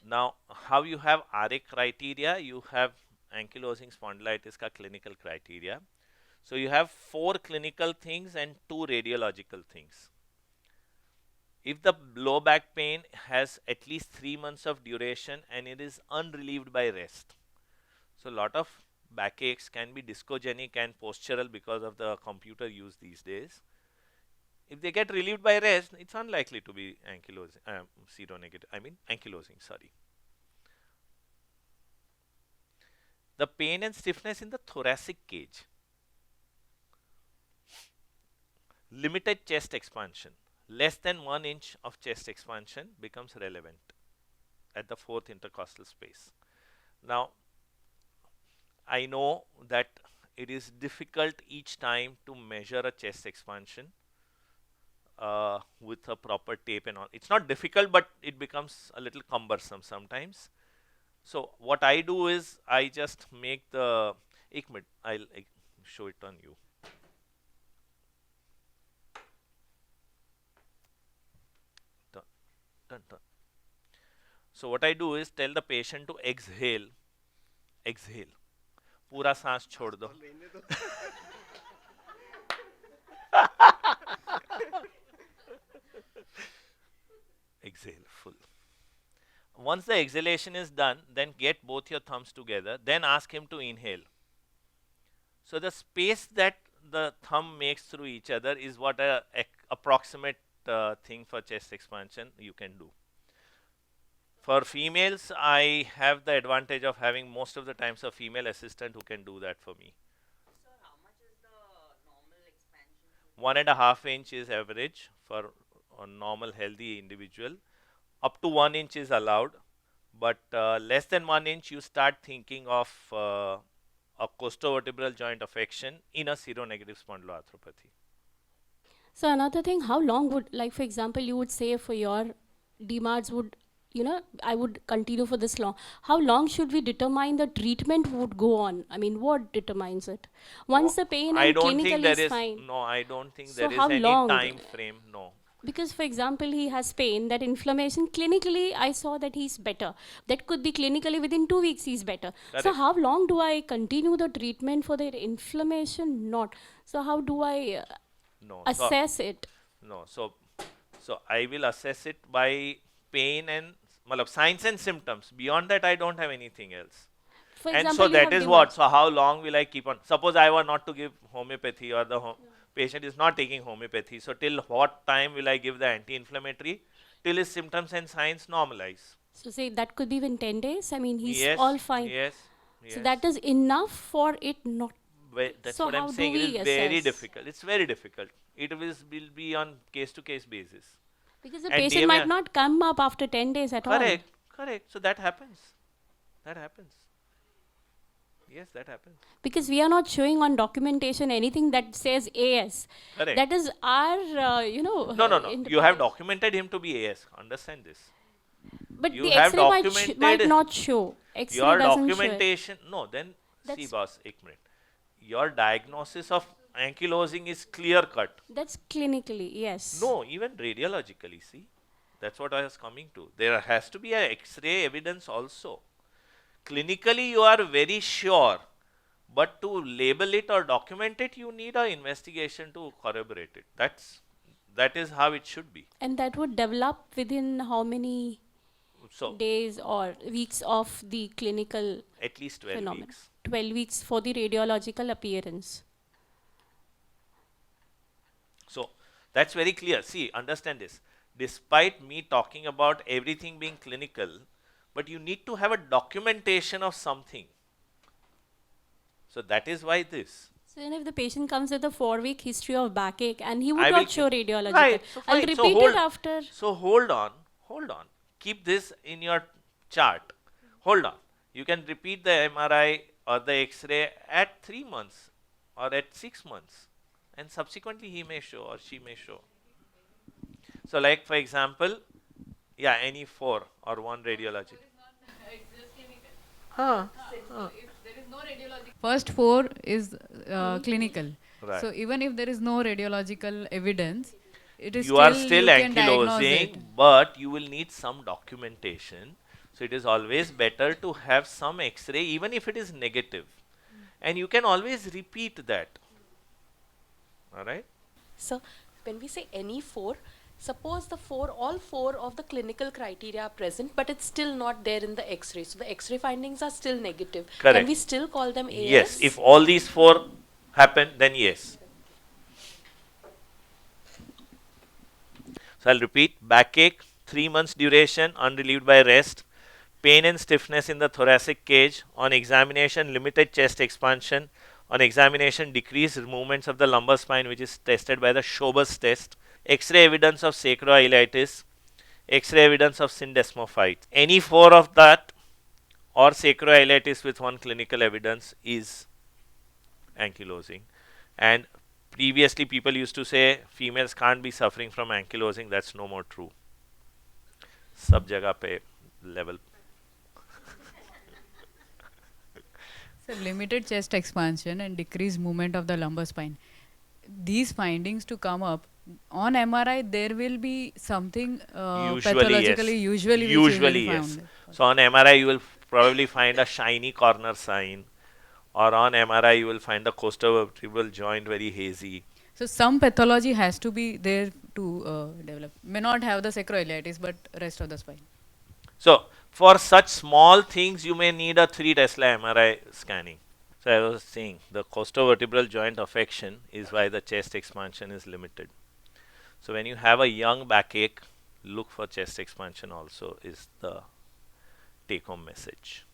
Now, how you have RA criteria, you have ankylosing spondylitis ka clinical criteria. So you have 4 clinical things and 2 radiological things. If the low back pain has at least 3 months of duration and it is unrelieved by rest. So a lot of backaches can be discogenic and postural because of the computer use these days. If they get relieved by rest, it's unlikely to be ankylosing, seronegative. I mean ankylosing, sorry. The pain and stiffness in the thoracic cage. Limited chest expansion. Less than 1 inch of chest expansion becomes relevant at the fourth intercostal space. Now, I know that it is difficult each time to measure a chest expansion with a proper tape and all. It's not difficult, but it becomes a little cumbersome sometimes. So what I do is I just make the एक I'll show it on you. Done, done, done. So what I do is tell the patient to exhale, exhale. पूरा सांस छोड़ दो. Exhale full. Once the exhalation is done, then get both your thumbs together. Then ask him to inhale. So the space that the thumb makes through each other is what a approximate thing for chest expansion you can do. For females, I have the advantage of having most of the times a female assistant who can do that for me. Sir, how much is the normal expansion? 1.5 inch is average for a normal healthy individual. Up to 1 inch is allowed, but less than 1 inch you start thinking of a costovertebral joint affection in a seronegative spondyloarthropathy. So another thing, how long would, like for example, you would say for your DMARDs would, I would continue for this long. How long should we determine the treatment would go on? I mean, what determines it? Once the pain I and don't think clinical there is is fine. no. I don't think So there is how any long? time frame. No. Because for example, he has pain, that inflammation, clinically I saw that he's better. That could be clinically within 2 weeks he's better. So Correct. how long do I continue the treatment for the inflammation? Not. So how do I No. assess it? No. So I will assess it by pain and signs and symptoms. Beyond that, I don't have anything else. For And example, so you that have is what. DMARDs. So how long will I keep on? Suppose I were not to give homeopathy or the patient is not taking homeopathy. So till what time will I give the anti-inflammatory? Till his symptoms and signs normalize. So say that could be within 10 days. I mean, he's Yes, all fine. yes, So yes. that is enough for it not. That's So what how I'm do saying. It is we very assess? difficult. It's very difficult. It will be on case to case basis. Because the And patient might DMA, not come up after 10 days at all. correct, correct. So that happens. That happens. Yes, that happens. Because we are not showing on documentation anything that says AS. Correct. That is our, No, no, no. You have interpretation. documented him to be AS. Understand this. But You the have X-ray might, might documented not show. X-ray your doesn't show it. documentation. No, then see, That's boss, ek minute. Your diagnosis of ankylosing is clear cut. that's clinically, yes. No, even radiologically, see. That's what I was coming to. There has to be a X-ray evidence also. Clinically, you are very sure, but to label it or document it, you need an investigation to corroborate it. That is how it should be. And that would develop within how many So days or weeks of the clinical at least 12 phenomenon? weeks. 12 weeks for the radiological appearance. So that's very clear. See, understand this. Despite me talking about everything being clinical, but you need to have a documentation of something. So that is why this. So then if the patient comes with a 4-week history of backache and he would I will not show radiological, right. So I'll fine. repeat it after. So hold on, hold on. Keep this in your chart. Hold on. You can repeat the MRI or the X-ray at 3 months or at 6 months, and subsequently he may show or she may show. So, like for example, yeah, any 4 or 1 radiologic. Huh. First four is clinical. Right. So even if there is no radiological evidence, it is You are still you can diagnose ankylosing, it. but you will need some documentation. So it is always better to have some X-ray even if it is negative. And you can always repeat that. Alright? So when we say any four, suppose all four of the clinical criteria are present, but it's still not there in the X-ray. So the X-ray findings are still negative. Correct. Can we still call them AS? Yes, if all these four happen, then yes. So I'll repeat: backache, 3 months duration, unrelieved by rest, pain and stiffness in the thoracic cage, on examination, limited chest expansion, on examination, decreased movements of the lumbar spine, which is tested by the Schobers test, X-ray evidence of sacroiliitis, X-ray evidence of syndesmophyte. Any four of that or sacroiliitis with one clinical evidence is ankylosing. And previously people used to say females can't be suffering from ankylosing. That's no more true. Sab jagah pe level. So limited chest expansion and decreased movement of the lumbar spine. These findings to come up on MRI, there will be something pathologically usually which you will yes. found. So on MRI you will probably find a shiny corner sign, or on MRI you will find the costovertebral joint very hazy. So some pathology has to be there to develop. May not have the sacroiliitis, but rest of the spine. So for such small things you may need a 3 Tesla MRI scanning. So I was saying the costovertebral joint affection is why the chest expansion is limited. So when you have a young backache, look for chest expansion also is the take home message.